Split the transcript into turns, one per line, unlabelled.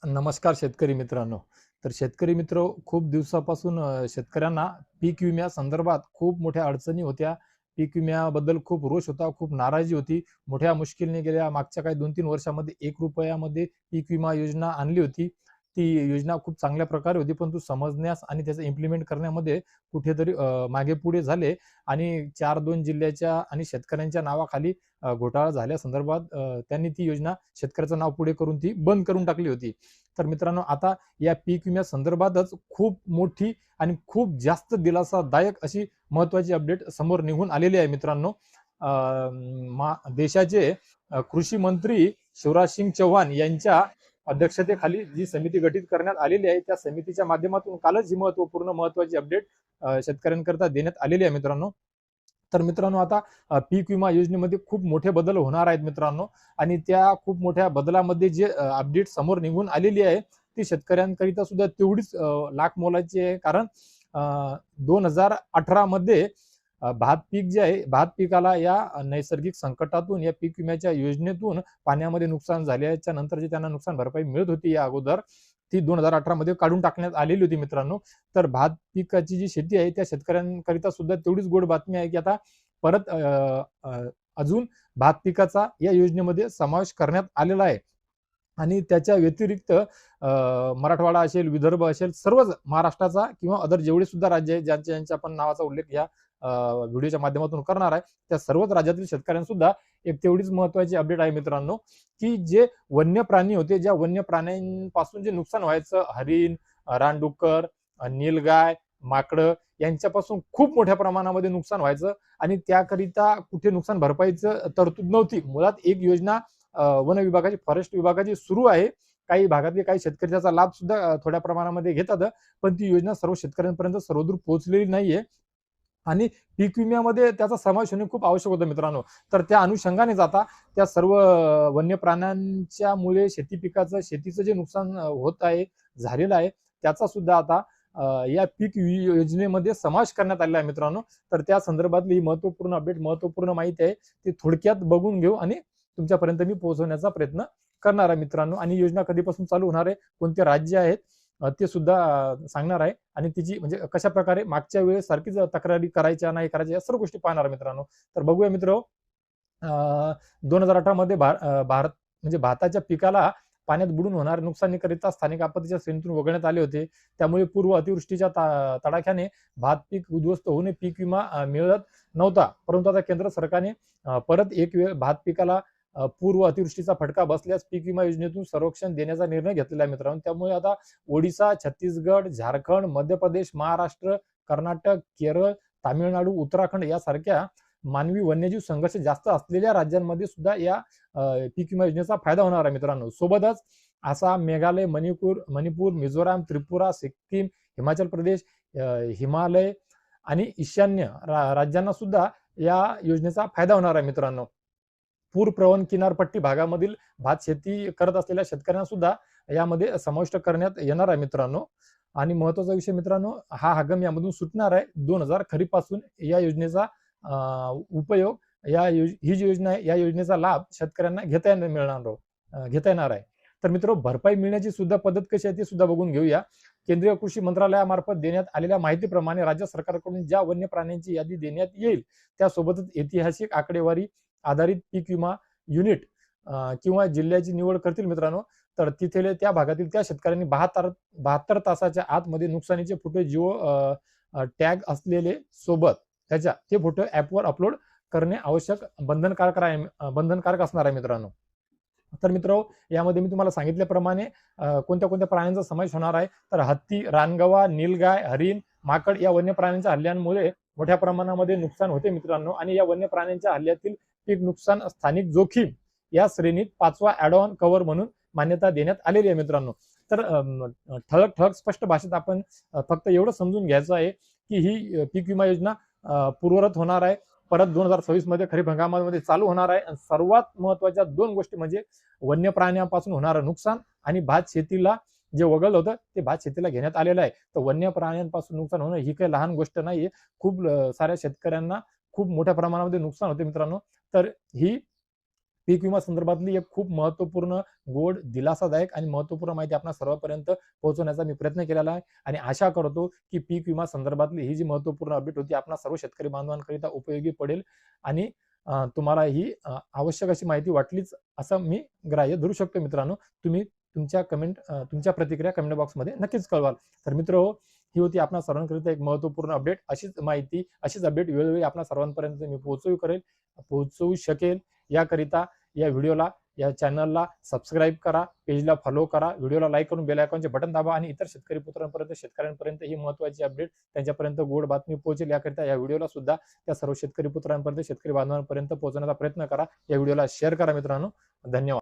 नमस्कार शेतकरी मित्रांनो. तर शेतकरी मित्र खूप दिवसापासून शेतकऱ्यांना पीक विम्यासंदर्भात खूप मोठ्या अडचणी होत्या. पीक विम्याबद्दल खूप रोष होता, खूप नाराजी होती. मोठ्या मुश्किलने गेल्या मागच्या काही 2-3 वर्षामध्ये ₹1 मध्ये पीक विमा योजना आणली होती. ती योजना खूप चांगल्या प्रकारे होती, परंतु समजण्यास आणि त्याचं इम्प्लिमेंट करण्यामध्ये कुठेतरी मागे-पुढे झाले आणि 4-2 जिल्ह्याच्या आणि शेतकऱ्यांच्या नावाखाली घोटाळा झाल्यासंदर्भात त्यांनी ती योजना शेतकऱ्याचं नाव पुढे करून ती बंद करून टाकली होती. तर मित्रांनो आता या पीक विम्यासंदर्भातच खूप मोठी आणि खूप जास्त दिलासादायक अशी महत्त्वाची अपडेट समोर निघून आलेली आहे मित्रांनो. अ, देशाचे कृषी मंत्री शिवराज सिंग चौहान यांच्या अध्यक्षतेखाली जी समिती गठीत करण्यात आलेली आहे, त्या समितीच्या माध्यमातून कालच ही महत्त्वाची अपडेट शेतकऱ्यांकरता देण्यात आलेली आहे मित्रांनो. तर मित्रांनो आता पीक विमा योजनेमध्ये खूप मोठे बदल होणार आहेत मित्रांनो आणि त्या खूप मोठ्या बदलामध्ये जे अपडेट समोर निघून आलेली आहे ती शेतकऱ्यांकरिता सुद्धा तेवढीच लाख मोलाची आहे. कारण 2018 मध्ये भात पीक जे आहे, भात पिकाला या नैसर्गिक संकटातून या पीक विम्याच्या योजनेतून पाण्यामध्ये नुकसान झाल्याच्या नंतर जे त्यांना नुकसान भरपाई मिळत होती या अगोदर, ती 2018 मध्ये काढून टाकण्यात आलेली होती मित्रांनो. तर भात पिकाची जी शेती आहे त्या शेतकऱ्यांकरिता सुद्धा तेवढीच गोड बातमी आहे की आता परत अजून भात पिकाचा या योजनेमध्ये समावेश करण्यात आलेला आहे. आणि त्याच्या व्यतिरिक्त मराठवाडा असेल, विदर्भ असेल, सर्वच महाराष्ट्राचा किंवा अदर जेवढे सुद्धा राज्य आहेत, ज्यांच्या आपण नावाचा उल्लेख या व्हिडिओच्या माध्यमातून करणार आहे, त्या सर्वच राज्यातील शेतकऱ्यांसुद्धा एक तेवढीच महत्त्वाची अपडेट आहे मित्रांनो, की जे वन्य प्राणी होते, ज्या वन्य प्राण्यांपासून जे नुकसान व्हायचं, हरीण, रानडुक्कर, नीलगाय, माकडं यांच्यापासून खूप मोठ्या प्रमाणामध्ये नुकसान व्हायचं आणि त्याकरिता कुठे नुकसान भरपाईचं तरतूद नव्हती. मुळात एक योजना वन विभागाची, फॉरेस्ट विभागाची सुरू आहे. काही भागातले काही शेतकरी त्याचा लाभ सुद्धा थोड्या प्रमाणामध्ये घेतात. पण ती योजना सर्व शेतकऱ्यांपर्यंत सर्वदूर पोहोचलेली नाहीये आणि पीक विम्यामध्ये त्याचा समावेश होणे खूप आवश्यक होतं मित्रांनो. तर त्या अनुषंगानेच आता त्या सर्व वन्य प्राण्यांच्या मुळे शेती पिकाचं, शेतीचं जे नुकसान होत आहे, झालेलं आहे, त्याचा सुद्धा आता या पीक योजनेमध्ये समावेश करण्यात आलेला आहे मित्रांनो. तर त्या संदर्भातली ही महत्त्वपूर्ण अपडेट, महत्त्वपूर्ण माहिती आहे. ती थोडक्यात बघून घेऊ आणि तुमच्यापर्यंत मी पोहोचवण्याचा प्रयत्न करणार आहे मित्रांनो. आणि योजना कधीपासून चालू होणार आहे, कोणते राज्य आहेत ते सुद्धा सांगणार आहे आणि तिची म्हणजे कशा प्रकारे मागच्या वेळेस सारखीच तक्रारी करायच्या नाही करायच्या या सर्व गोष्टी पाहणार मित्रांनो. तर बघूया मित्र, 2018 मध्ये भारत म्हणजे भाताच्या पिकाला पाण्यात बुडून होणाऱ्या नुकसानीकरिता स्थानिक आपत्तीच्या श्रेणीतून वगळण्यात आले होते. त्यामुळे पूर्व अतिवृष्टीच्या तडाख्याने भात पीक उद्ध्वस्त होऊन पीक विमा मिळत नव्हता. परंतु आता केंद्र सरकारने परत एक वेळ भात पिकाला पूर्व अतिवृष्टीचा फटका बसल्यास पीक विमा योजनेतून संरक्षण देण्याचा निर्णय घेतलेला आहे मित्रांनो. त्यामुळे आता ओडिशा, छत्तीसगड, झारखंड, मध्य प्रदेश, महाराष्ट्र, कर्नाटक, केरळ, तामिळनाडू, उत्तराखंड यासारख्या मानवी वन्यजीव संघर्ष जास्त असलेल्या राज्यांमध्ये सुद्धा या पीक विमा योजनेचा फायदा होणार आहे मित्रांनो. सोबतच आसाम, मेघालय, मणिपूर, मिझोराम, त्रिपुरा, सिक्कीम, हिमाचल प्रदेश, हिमालय आणि ईशान्य राज्यांना सुद्धा या योजनेचा फायदा होणार आहे मित्रांनो. पूर प्रवण किनारपट्टी भागामधील भात शेती करत असलेल्या शेतकऱ्यांना सुद्धा यामध्ये समाविष्ट करण्यात येणार आहे मित्रांनो. आणि महत्वाचा विषय मित्रांनो, हा हंगाम यामधून सुटणार आहे. 2000 खरीप पासून या योजनेचा उपयोग ही जी योजना आहे, या योजनेचा लाभ शेतकऱ्यांना घेता येणार आहे. तर मित्र, भरपाई मिळण्याची सुद्धा पद्धत कशी आहे ते सुद्धा बघून घेऊया. केंद्रीय कृषी मंत्रालयामार्फत देण्यात आलेल्या माहितीप्रमाणे राज्य सरकारकडून ज्या वन्य प्राण्यांची यादी देण्यात येईल त्यासोबतच ऐतिहासिक आकडेवारी आधारित पीक विमा युनिट किंवा जिल्ह्याची निवड करतील मित्रांनो. तर तिथे त्या भागातील त्या शेतकऱ्यांनी 72 तासाच्या आतमध्ये नुकसानीचे फोटो जिओ टॅग असलेले सोबत त्याच्या ते फोटो ऍपवर अपलोड करणे आवश्यक बंधनकारक असणार आहे मित्रांनो. तर मित्र, यामध्ये मी तुम्हाला सांगितल्याप्रमाणे कोणत्या कोणत्या प्राण्यांचा समावेश होणार आहे. तर हत्ती, रानगवा, नीलगाय, हरिण, माकड या वन्य प्राण्यांच्या हल्ल्यांमुळे मोठ्या प्रमाणामध्ये नुकसान होते मित्रांनो. आणि या वन्य प्राण्यांच्या हल्ल्यातील पीक नुकसान स्थानिक जोखीम या श्रेणीत 5वा ऍड ऑन कव्हर म्हणून मान्यता देण्यात आलेली आहे मित्रांनो. तर ठळक स्पष्ट भाषेत आपण फक्त एवढं समजून घ्यायचं आहे की ही पीक विमा योजना पूर्वरत होणार आहे. परत 2026 मध्ये खरीप हंगामामध्ये चालू होणार आहे. सर्वात महत्वाच्या 2 गोष्टी म्हणजे वन्य प्राण्यांपासून होणारं नुकसान आणि भात शेतीला जे वगळलं होतं ते भात शेतीला घेण्यात आलेलं आहे. तर वन्य प्राण्यांपासून नुकसान होणं ही काही लहान गोष्ट नाहीये. खूप साऱ्या शेतकऱ्यांना खूप मोठ्या प्रमाणामध्ये नुकसान होते मित्रांनो. तर ही पीक विमा संदर्भातली एक खूप महत्त्वपूर्ण, गोड, दिलासादायक आणि महत्त्वपूर्ण माहिती आपणा सर्वांपर्यंत पोहोचवण्याचा मी प्रयत्न केलेला आहे आणि आशा करतो की पीक विमा संदर्भातली ही जी महत्त्वपूर्ण अपडेट होती आपणा सर्व शेतकरी बांधवांकरिता उपयोगी पडेल आणि तुम्हाला ही आवश्यक अशी माहिती वाटलीच असं मी ग्राह्य धरू शकतो मित्रांनो. तुम्ही तुमच्या प्रतिक्रिया कमेंट बॉक्समध्ये नक्कीच कळवाल. तर मित्रहो, ही होती आपणा सर्वांकरिता एक महत्त्वपूर्ण अपडेट. अशीच माहिती, अशीच अपडेट वेळोवेळी आपणा सर्वांपर्यंत मी पोहोचवू शकेल याकरिता या व्हिडिओला, या चॅनलला सबस्क्राईब करा, पेजला फॉलो करा, व्हिडिओला लाईक करून बेल आयकॉनचे बटन दाबा आणि इतर शेतकरी पुत्रांपर्यंत, शेतकऱ्यांपर्यंत ही महत्त्वाची अपडेट त्यांच्यापर्यंत गोड बातमी पोहोचेल याकरिता या व्हिडिओला सुद्धा त्या सर्व शेतकरी पुत्रांपर्यंत, शेतकरी बांधवांपर्यंत पोहोचवण्याचा प्रयत्न करा. या व्हिडिओला शेअर करा मित्रांनो. धन्यवाद.